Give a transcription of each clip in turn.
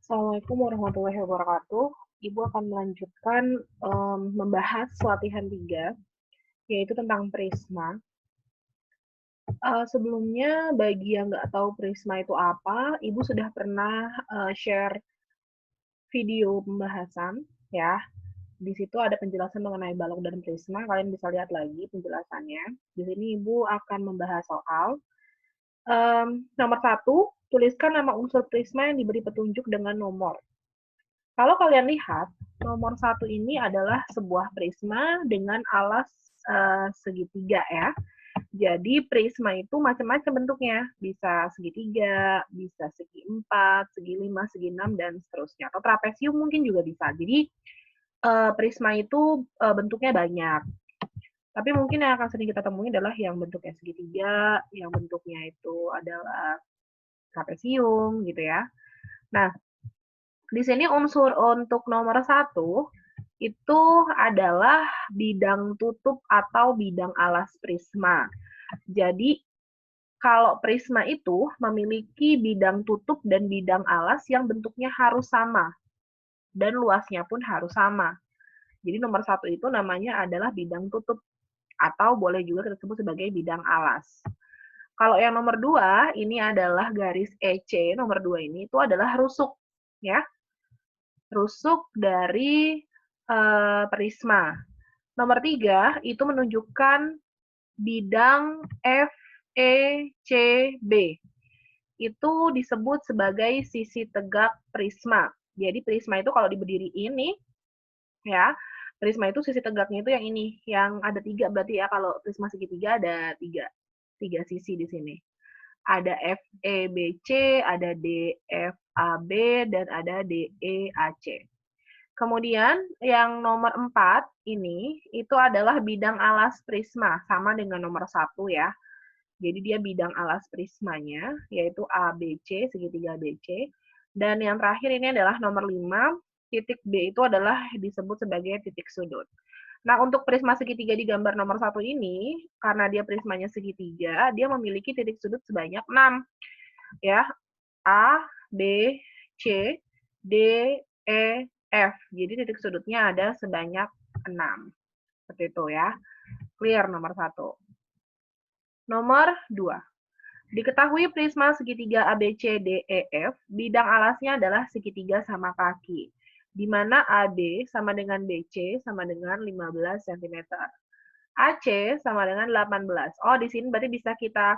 Assalamualaikum warahmatullahi wabarakatuh. Ibu akan melanjutkan membahas latihan 3, yaitu tentang prisma. Sebelumnya, bagi yang nggak tahu prisma itu apa, Ibu sudah pernah share video pembahasan, ya. Di situ ada penjelasan mengenai balok dan prisma, kalian bisa lihat lagi penjelasannya. Di sini Ibu akan membahas soal nomor 1, tuliskan nama unsur prisma yang diberi petunjuk dengan nomor. Kalau kalian lihat, nomor 1 ini adalah sebuah prisma dengan alas segitiga ya. Jadi prisma itu macam-macam bentuknya. Bisa segitiga, bisa segi 4, segi 5, segi 6, dan seterusnya. Atau trapesium mungkin juga bisa. Jadi prisma itu bentuknya banyak. Tapi mungkin yang akan sering kita temui adalah yang bentuknya segitiga, yang bentuknya itu adalah trapesium gitu ya. Nah, di sini unsur untuk nomor 1 itu adalah bidang tutup atau bidang alas prisma. Jadi, kalau prisma itu memiliki bidang tutup dan bidang alas yang bentuknya harus sama, dan luasnya pun harus sama. Jadi nomor 1 itu namanya adalah bidang tutup, atau boleh juga kita sebut sebagai bidang alas. Kalau yang nomor 2, ini adalah garis EC, nomor 2 ini itu adalah rusuk, ya. Rusuk dari prisma. Nomor 3 itu menunjukkan bidang FECB. Itu disebut sebagai sisi tegak prisma. Jadi prisma itu kalau diberdiriin nih, ya, prisma itu sisi tegaknya itu yang ini, yang ada 3 berarti ya, kalau prisma segitiga ada 3 sisi di sini. Ada FEBC, ada DFAB, dan ada DEAC. Kemudian yang nomor 4 ini, itu adalah bidang alas prisma, sama dengan nomor 1 ya. Jadi dia bidang alas prismanya, yaitu ABC, segitiga ABC. Dan yang terakhir ini adalah nomor 5, titik B itu adalah disebut sebagai titik sudut. Nah, untuk prisma segitiga di gambar nomor 1 ini, karena dia prismanya segitiga, dia memiliki titik sudut sebanyak 6. Ya, A, B, C, D, E, F. Jadi titik sudutnya ada sebanyak 6. Seperti itu ya. Clear nomor 1. Nomor 2. Diketahui prisma segitiga ABCDEF, bidang alasnya adalah segitiga sama kaki, di mana AB sama dengan BC sama dengan 15 cm. AC sama dengan 18. Oh, di sini berarti bisa kita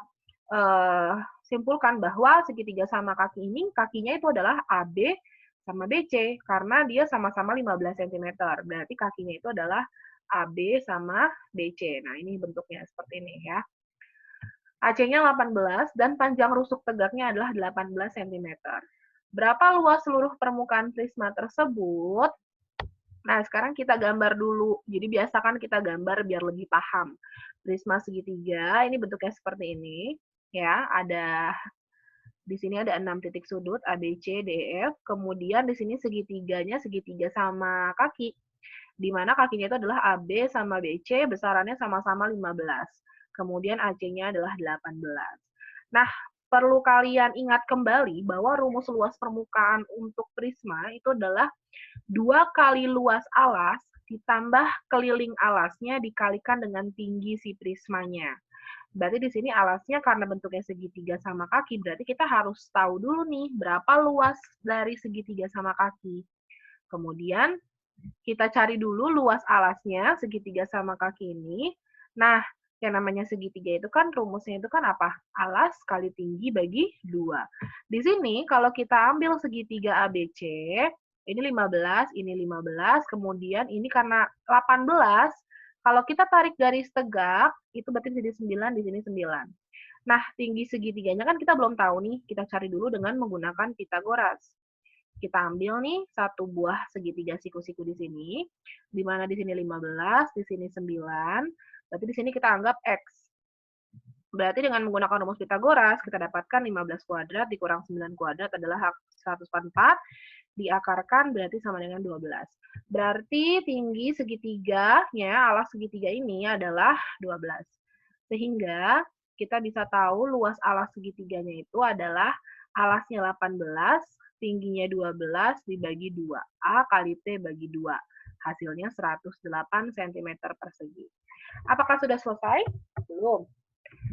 simpulkan bahwa segitiga sama kaki ini, kakinya itu adalah AB sama BC, karena dia sama-sama 15 cm. Berarti kakinya itu adalah AB sama BC. Nah, ini bentuknya seperti ini ya. AC-nya 18 dan panjang rusuk tegaknya adalah 18 cm. Berapa luas seluruh permukaan prisma tersebut? Nah, sekarang kita gambar dulu. Jadi biasakan kita gambar biar lebih paham. Prisma segitiga, ini bentuknya seperti ini. Ya, ada di sini ada 6 titik sudut A, B, C, D, E, F. Kemudian di sini segitiganya segitiga sama kaki. Di mana kakinya itu adalah AB sama BC, besarannya sama-sama 15. Kemudian AC-nya adalah 18. Nah, perlu kalian ingat kembali bahwa rumus luas permukaan untuk prisma itu adalah 2 kali luas alas ditambah keliling alasnya dikalikan dengan tinggi si prismanya. Berarti di sini alasnya karena bentuknya segitiga sama kaki, berarti kita harus tahu dulu nih berapa luas dari segitiga sama kaki. Kemudian kita cari dulu luas alasnya segitiga sama kaki ini. Nah, yang namanya segitiga itu kan rumusnya itu kan apa? Alas kali tinggi bagi 2. Di sini kalau kita ambil segitiga ABC, ini 15, ini 15, kemudian ini karena 18, kalau kita tarik garis tegak, itu berarti di sini 9, di sini 9. Nah, tinggi segitiganya kan kita belum tahu nih, kita cari dulu dengan menggunakan Pitagoras. Kita ambil nih satu buah segitiga siku-siku di sini, di mana di sini 15, di sini 9, berarti di sini kita anggap X. Berarti dengan menggunakan rumus Pitagoras, kita dapatkan 15 kuadrat dikurang 9 kuadrat adalah 144, diakarkan berarti sama dengan 12. Berarti tinggi segitiganya, alas segitiga ini adalah 12. Sehingga kita bisa tahu luas alas segitiganya itu adalah Alasnya 18, tingginya 12 dibagi 2. A kali T bagi 2. Hasilnya 108 cm persegi. Apakah sudah selesai? Belum.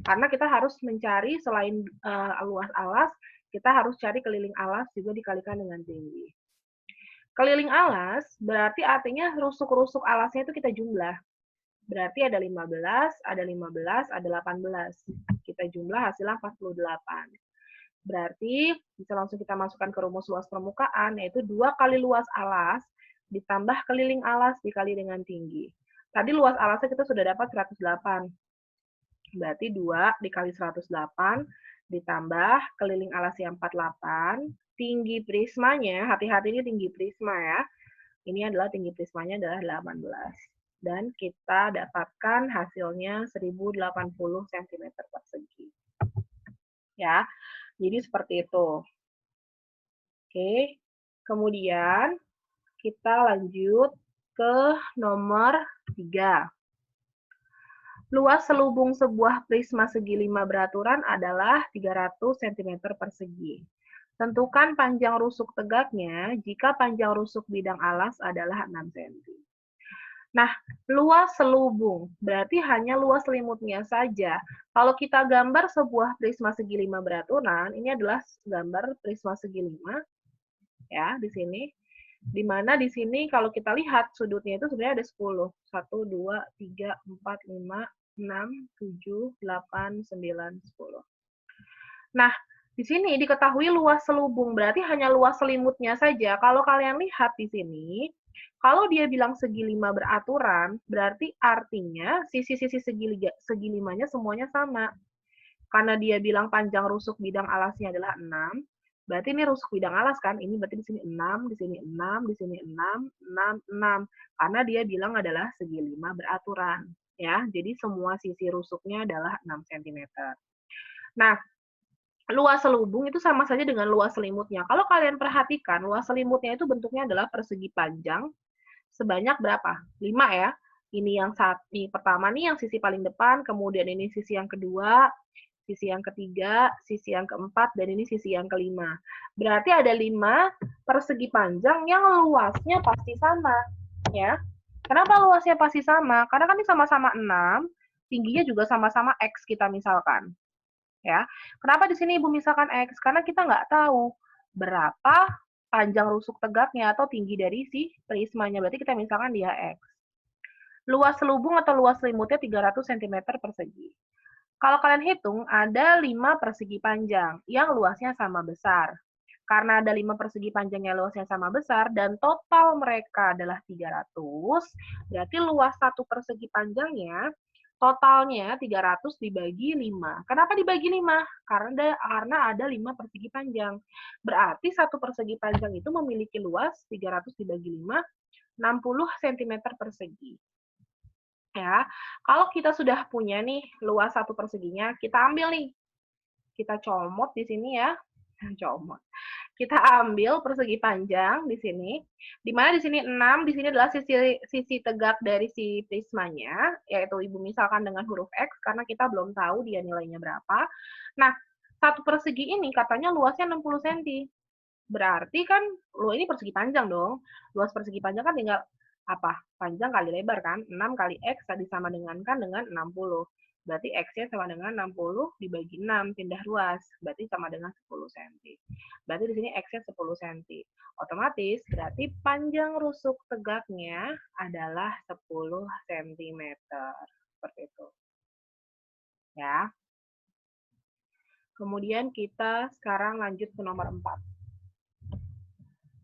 Karena kita harus mencari selain luas alas, kita harus cari keliling alas juga dikalikan dengan tinggi. Keliling alas berarti artinya rusuk-rusuk alasnya itu kita jumlah. Berarti ada 15, ada 15, ada 18. Kita jumlah hasilnya 48. Berarti bisa langsung kita masukkan ke rumus luas permukaan, yaitu 2 kali luas alas ditambah keliling alas dikali dengan tinggi. Tadi luas alasnya kita sudah dapat 108. Berarti 2 dikali 108 ditambah keliling alasnya 48. Tinggi prismanya, hati-hati ini tinggi prisma ya. Ini adalah tinggi prismanya adalah 18. Dan kita dapatkan hasilnya 1080 cm persegi. Ya, jadi seperti itu. Oke, kemudian kita lanjut ke nomor 3. Luas selubung sebuah prisma segi 5 beraturan adalah 300 cm persegi. Tentukan panjang rusuk tegaknya jika panjang rusuk bidang alas adalah 6 cm. Nah, luas selubung berarti hanya luas selimutnya saja. Kalau kita gambar sebuah prisma segi 5 beraturan, ini adalah gambar prisma segi 5 ya di sini. Di mana di sini kalau kita lihat sudutnya itu sebenarnya ada 10. 1 2 3 4 5 6 7 8 9 10. Nah, di sini diketahui luas selubung, berarti hanya luas selimutnya saja. Kalau kalian lihat di sini, kalau dia bilang segi 5 beraturan, berarti artinya sisi-sisi segi 5-nya semuanya sama. Karena dia bilang panjang rusuk bidang alasnya adalah 6, berarti ini rusuk bidang alas kan? Ini berarti di sini 6, di sini 6, di sini 6, 6, 6. Karena dia bilang adalah segi 5 beraturan. Ya, jadi semua sisi rusuknya adalah 6 cm. Nah, luas selubung itu sama saja dengan luas selimutnya. Kalau kalian perhatikan, luas selimutnya itu bentuknya adalah persegi panjang sebanyak berapa? 5 ya. Ini yang pertama nih yang sisi paling depan, kemudian ini sisi yang kedua, sisi yang ketiga, sisi yang keempat, dan ini sisi yang kelima. Berarti ada 5 persegi panjang yang luasnya pasti sama. Ya. Kenapa luasnya pasti sama? Karena kan ini sama-sama 6, tingginya juga sama-sama X kita misalkan. Ya. Kenapa di sini Ibu misalkan X? Karena kita nggak tahu berapa panjang rusuk tegaknya atau tinggi dari si prismanya. Berarti kita misalkan dia X. Luas selubung atau luas selimutnya 300 cm persegi. Kalau kalian hitung, ada 5 persegi panjang yang luasnya sama besar. Karena ada 5 persegi panjang yang luasnya sama besar, dan total mereka adalah 300, berarti luas satu persegi panjangnya totalnya 300 dibagi 5. Kenapa dibagi 5? Karena ada 5 persegi panjang. Berarti satu persegi panjang itu memiliki luas 300 dibagi 5, 60 cm persegi. Ya, kalau kita sudah punya nih luas satu perseginya, kita ambil nih. Kita comot di sini ya. Comot. Kita ambil persegi panjang di sini, di mana di sini 6, di sini adalah sisi tegak dari si prismanya, yaitu Ibu misalkan dengan huruf X, karena kita belum tahu dia nilainya berapa. Nah, satu persegi ini katanya luasnya 60 cm. Berarti kan, ini persegi panjang dong. Luas persegi panjang kan tinggal apa? Panjang kali lebar kan? 6 kali X tadi sama dengan 60. Berarti X-nya sama dengan 60 dibagi 6, pindah ruas. Berarti sama dengan 10 cm. Berarti di sini X-nya 10 cm. Otomatis berarti panjang rusuk tegaknya adalah 10 cm. Seperti itu. Ya. Kemudian kita sekarang lanjut ke nomor 4.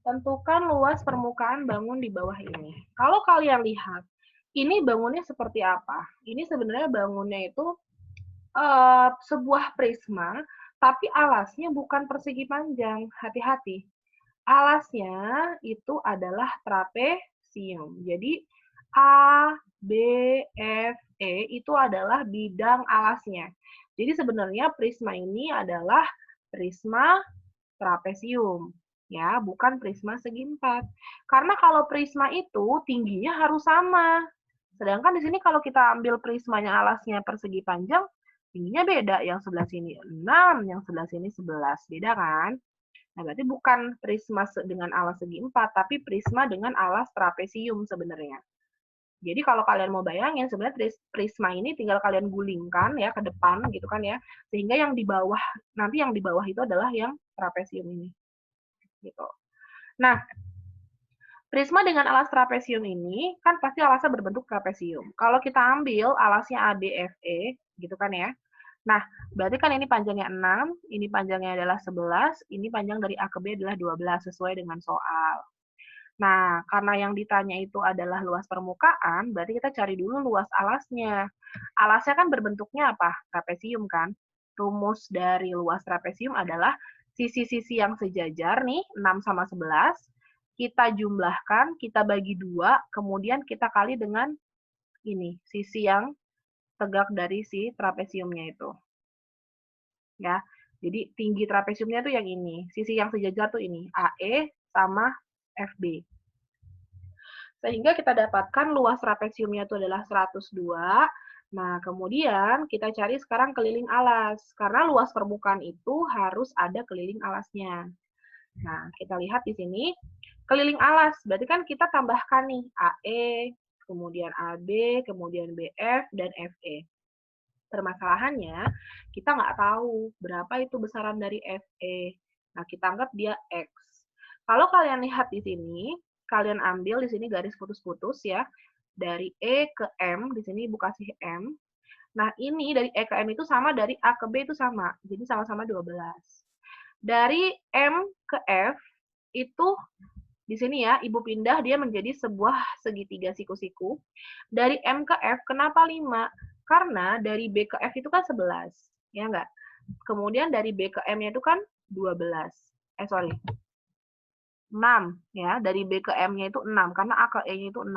Tentukan luas permukaan bangun di bawah ini. Kalau kalian lihat, ini bangunnya seperti apa? Ini sebenarnya bangunnya itu sebuah prisma, tapi alasnya bukan persegi panjang. Hati-hati. Alasnya itu adalah trapesium. Jadi A, B, F, E itu adalah bidang alasnya. Jadi sebenarnya prisma ini adalah prisma trapesium. Ya, bukan prisma segi 4. Karena kalau prisma itu tingginya harus sama. Sedangkan di sini kalau kita ambil prismanya alasnya persegi panjang, tingginya beda, yang sebelah sini 6, yang sebelah sini 11, beda kan? Nah, berarti bukan prisma dengan alas segi 4, tapi prisma dengan alas trapesium sebenarnya. Jadi kalau kalian mau bayangin, sebenarnya prisma ini tinggal kalian gulingkan ya ke depan gitu kan ya, sehingga yang di bawah, nanti yang di bawah itu adalah yang trapesium ini. Gitu. Nah, prisma dengan alas trapesium ini kan pasti alasnya berbentuk trapesium. Kalau kita ambil alasnya ABFE, gitu kan ya. Nah, berarti kan ini panjangnya 6, ini panjangnya adalah 11, ini panjang dari A ke B adalah 12 sesuai dengan soal. Nah, karena yang ditanya itu adalah luas permukaan, berarti kita cari dulu luas alasnya. Alasnya kan berbentuknya apa? Trapesium kan? Rumus dari luas trapesium adalah sisi-sisi yang sejajar nih, 6 sama 11, kita jumlahkan, kita bagi 2, kemudian kita kali dengan ini, sisi yang tegak dari si trapesiumnya itu. Ya, jadi tinggi trapesiumnya tuh yang ini, sisi yang sejajar tuh ini, AE sama FB. Sehingga kita dapatkan luas trapesiumnya itu adalah 102. Nah, kemudian kita cari sekarang keliling alas. Karena luas permukaan itu harus ada keliling alasnya. Nah, kita lihat di sini, keliling alas. Berarti kan kita tambahkan nih, AE, kemudian AB, kemudian BF, dan FE. Permasalahannya, kita nggak tahu berapa itu besaran dari FE. Nah, kita anggap dia X. Kalau kalian lihat di sini, kalian ambil di sini garis putus-putus ya, dari E ke M, di sini Ibu kasih M. Nah, ini dari E ke M itu sama, dari A ke B itu sama. Jadi sama-sama 12. Dari M ke F itu di sini ya, Ibu pindah dia menjadi sebuah segitiga siku-siku. Dari M ke F, kenapa 5? Karena dari B ke F itu kan 11, ya enggak? Kemudian dari B ke M-nya itu kan 12. 6, ya. Dari B ke M-nya itu 6, karena A ke E-nya itu 6.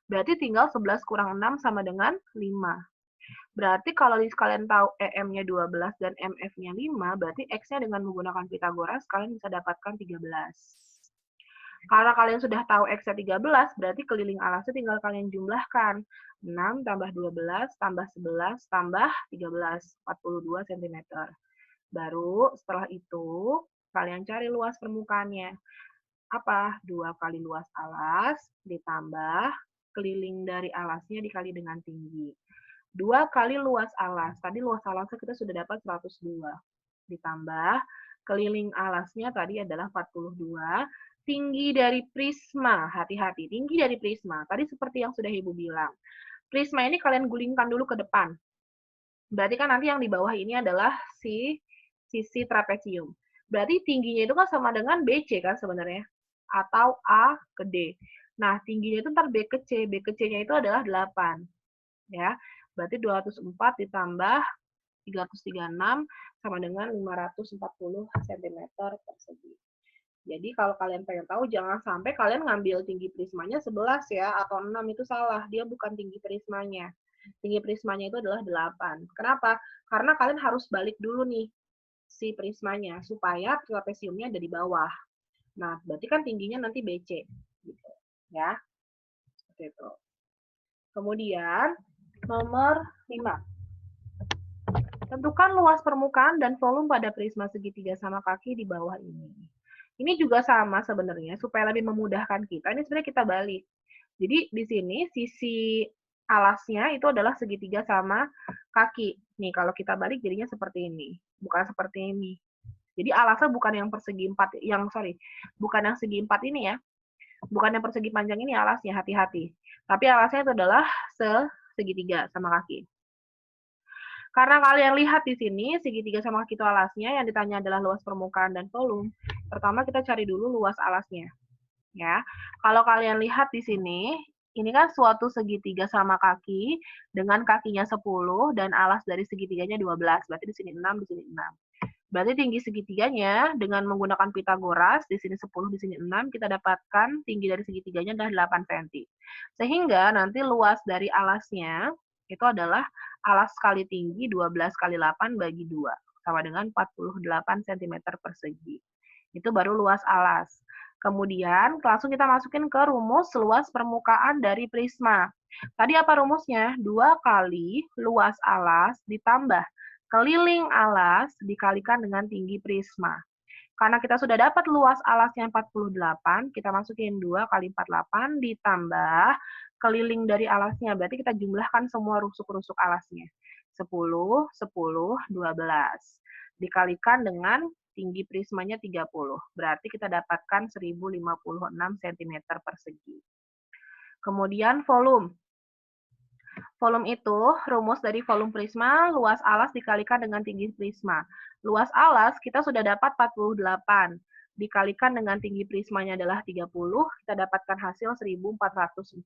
Berarti tinggal 11 kurang 6 sama dengan 5. Berarti kalau kalian tahu EM-nya 12 dan MF-nya 5, berarti X-nya dengan menggunakan Pitagoras, kalian bisa dapatkan 13. Karena kalian sudah tahu X-nya 13, berarti keliling alasnya tinggal kalian jumlahkan. 6 tambah 12 tambah 11 tambah 13, 42 cm. Baru setelah itu, kalian cari luas permukaannya. Apa? 2 kali luas alas ditambah keliling dari alasnya dikali dengan tinggi. 2 kali luas alas. Tadi luas alasnya kita sudah dapat 102. Ditambah keliling alasnya tadi adalah 42. Tinggi dari prisma, hati-hati, tinggi dari prisma. Tadi seperti yang sudah Ibu bilang. Prisma ini kalian gulingkan dulu ke depan. Berarti kan nanti yang di bawah ini adalah sisi trapesium. Berarti tingginya itu kan sama dengan BC kan sebenarnya. Atau A ke D. Nah, tingginya itu ntar B ke C. B ke C-nya itu adalah 8. Ya, berarti 204 ditambah 336 sama dengan 540 cm persegi. Jadi kalau kalian pengen tahu, jangan sampai kalian ngambil tinggi prismanya 11 ya, atau 6 itu salah. Dia bukan tinggi prismanya. Tinggi prismanya itu adalah 8. Kenapa? Karena kalian harus balik dulu nih si prismanya, supaya trapesiumnya ada di bawah. Nah, berarti kan tingginya nanti BC. Gitu, ya. Seperti itu. Kemudian, nomor 5. Tentukan luas permukaan dan volume pada prisma segitiga sama kaki di bawah ini. Ini juga sama sebenarnya, supaya lebih memudahkan kita. Ini sebenarnya kita balik. Jadi di sini sisi alasnya itu adalah segitiga sama kaki. Nih, kalau kita balik jadinya seperti ini. Bukan seperti ini. Jadi alasnya bukan yang persegi 4, bukan yang segi 4 ini ya. Bukan yang persegi panjang ini alasnya, hati-hati. Tapi alasnya itu adalah segitiga sama kaki. Karena kalian lihat di sini, segitiga sama kaki itu alasnya, yang ditanya adalah luas permukaan dan volume. Pertama kita cari dulu luas alasnya. Ya, kalau kalian lihat di sini, ini kan suatu segitiga sama kaki, dengan kakinya 10, dan alas dari segitiganya 12. Berarti di sini 6, di sini 6. Berarti tinggi segitiganya, dengan menggunakan Pitagoras, di sini 10, di sini 6, kita dapatkan tinggi dari segitiganya adalah 8 cm. Sehingga nanti luas dari alasnya, itu adalah alas kali tinggi 12 kali 8 bagi 2, sama dengan 48 cm persegi. Itu baru luas alas. Kemudian langsung kita masukin ke rumus luas permukaan dari prisma. Tadi apa rumusnya? 2 kali luas alas ditambah keliling alas dikalikan dengan tinggi prisma. Karena kita sudah dapat luas alasnya 48, kita masukin 2 kali 48 ditambah keliling dari alasnya. Berarti kita jumlahkan semua rusuk-rusuk alasnya. 10, 10, 12. Dikalikan dengan tinggi prismanya 30. Berarti kita dapatkan 1056 cm persegi. Kemudian volume. Volume itu rumus dari volume prisma, luas alas dikalikan dengan tinggi prisma. Luas alas kita sudah dapat 48. Dikalikan dengan tinggi prismanya adalah 30, kita dapatkan hasil 1440.